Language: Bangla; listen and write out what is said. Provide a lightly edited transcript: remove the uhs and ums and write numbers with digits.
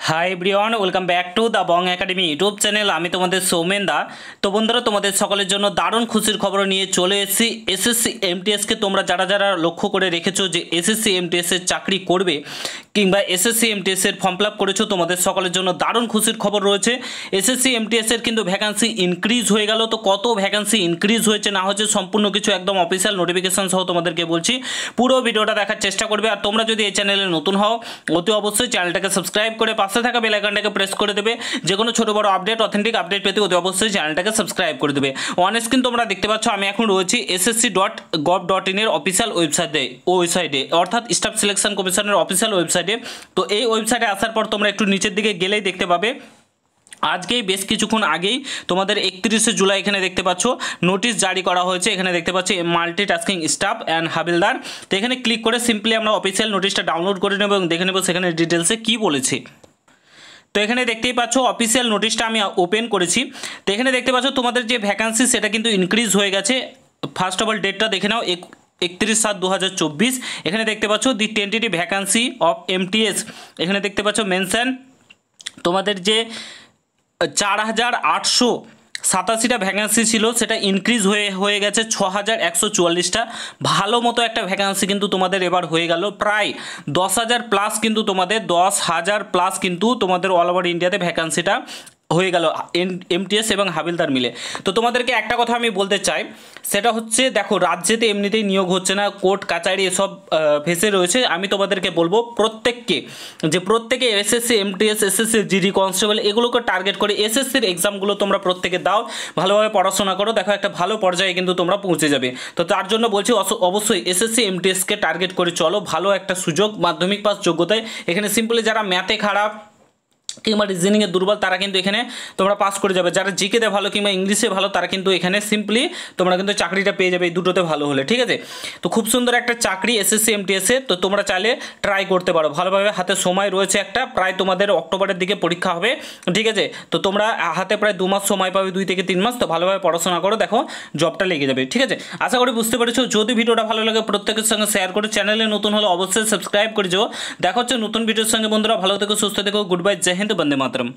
Hi everyone, welcome back to the Bong academy YouTube channel. আমি তোমাদের সৌমেন দা। তো বন্ধুরা, তোমাদের সকলের জন্য দারুণ খুশির খবর নিয়ে চলে এসেছি। এসএসসি এমটিএসকে তোমরা যারা যারা লক্ষ্য করে রেখেছো যে এসএসসি এমটিএসের চাকরি করবে কিংবা এসএসসি এমটিএসের ফর্ম ফিল আপ করেছো, তোমাদের সকলের জন্য দারুণ খুশির খবর রয়েছে। এসএসসি এমটিএসের কিন্তু ভ্যাকান্সি ইনক্রিজ হয়ে গেল। তো কত ভ্যাকান্সি ইনক্রিজ হয়েছে না হয়েছে সম্পূর্ণ কিছু একদম অফিসিয়াল নোটিফিকেশন সহ তোমাদেরকে বলছি। পুরো ভিডিওটা দেখার চেষ্টা করবে। আর তোমরা যদি এই চ্যানেলে নতুন হও, অতি অবশ্যই চ্যানেলটাকে সাবস্ক্রাইব করে পাশে থাকা বেল আইকনটাকে প্রেস করে দেবে। যে কোনো ছোটো বড় আপডেট, অথেন্টিক আপডেট পেতে অতি অবশ্যই চ্যানেলটাকে সাবস্ক্রাইব করে দেবে। অন স্ক্রিন তোমরা দেখতে পাচ্ছ আমি এখন রয়েছি ssc.gov.in এর অফিসিয়াল ওয়েবসাইটে অর্থাৎ স্টাফ সিলেকশন কমিশনের অফিসিয়াল ওয়েবসাইটে। তো এই ওয়েবসাইটে আসার পর তোমরা একটু নিচের দিকে গেলেই দেখতে পাবে আজকেই বেশ কিছুক্ষণ আগেই তোমাদের 31শে জুলাই এখানে দেখতে পাচ্ছ নোটিশ জারি করা হয়েছে। এখানে দেখতে পাচ্ছি মাল্টিটাস্কিং স্টাফ অ্যান্ড হাবিলদার। তো এখানে ক্লিক করে সিম্পলি আমরা অফিসিয়াল নোটিশটা ডাউনলোড করে নেব এবং দেখে নেব সেখানে ডিটেলসে কী বলেছে। তো এখানে দেখতেই পাচ্ছ অফিসিয়াল নোটিশটা আমি ওপেন করেছি। তো এখানে দেখতে পাচ্ছ তোমাদের যে ভ্যাকান্সি সেটা কিন্তু ইনক্রিজ হয়ে গেছে। ফার্স্ট অফ অল ডেটটা দেখে নাও, 31/7/2024। এখানে দেখতে পাচ্ছ দি টেন্টেটিভ ভ্যাকান্সি অফ এমটিএস। এখানে দেখতে পাচ্ছ মেনশন তোমাদের যে 4,887টা ভ্যাকান্সি ছিল সেটা ইনক্রিজ হয়ে গেছে 6,144টা। ভালো মতো একটা ভ্যাকান্সি কিন্তু তোমাদের এবার হয়ে গেল। প্রায় 10,000 প্লাস কিন্তু তোমাদের 10,000 প্লাস কিন্তু তোমাদের অল ওভার ইন্ডিয়াতে ভ্যাকান্সিটা হয়ে গেল এমটিএস এবং হাবিলদার মিলে। তো তোমাদেরকে একটা কথা আমি বলতে চাই, সেটা হচ্ছে দেখো রাজ্যেতে এমনিতেই নিয়োগ হচ্ছে না, কোর্ট কাচারি এসব ফেসে রয়েছে। আমি তোমাদেরকে বলবো প্রত্যেকে SSC MTS, SSC GD constable এগুলোকে টার্গেট করে এসএসসির এক্সামগুলো তোমরা প্রত্যেকে দাও, ভালোভাবে পড়াশোনা করো, দেখো একটা ভালো পর্যায়ে কিন্তু তোমরা পৌঁছে যাবে। তো তার জন্য বলছি অবশ্যই এসএসসি এমটিএসকে টার্গেট করে চলো। ভালো একটা সুযোগ, মাধ্যমিক পাস যোগ্যতায়। এখানে সিম্পলি যারা ম্যাথে খারাপ কিংবা রিজনিংয়ে দুর্বল তারা কিন্তু এখানে তোমরা পাস করে যাবে। যারা জিকেতে ভালো কিংবা ইংলিশে ভালো তারা কিন্তু এখানে সিম্পলি তোমরা কিন্তু চাকরিটা পেয়ে যাবে এই দুটোতে ভালো হলে, ঠিক আছে। তো খুব সুন্দর একটা চাকরি এসএসসি এমটিএসে। তো তোমরা চাইলে ট্রাই করতে পারো ভালোভাবে। হাতে সময় রয়েছে একটা, প্রায় তোমাদের অক্টোবরের দিকে পরীক্ষা হবে, ঠিক আছে। তো তোমরা হাতে প্রায় 2 মাস সময় পাবে, 2 থেকে 3 মাস। তো ভালোভাবে পড়াশোনা করো, দেখো জবটা লেগে যাবে, ঠিক আছে। আশা করি বুঝতে পেরেছো। যদি ভিডিওটা ভালো লাগে প্রত্যেকের সঙ্গে শেয়ার করে, চ্যানেলে নতুন হলে অবশ্যই সাবস্ক্রাইব করে যাও। দেখা হচ্ছে নতুন ভিডিওর সঙ্গে। বন্ধুরা ভালো থেকো, সুস্থ থেকো, গুড বাই, জয় হিন্দ, বন্দে মাতরম।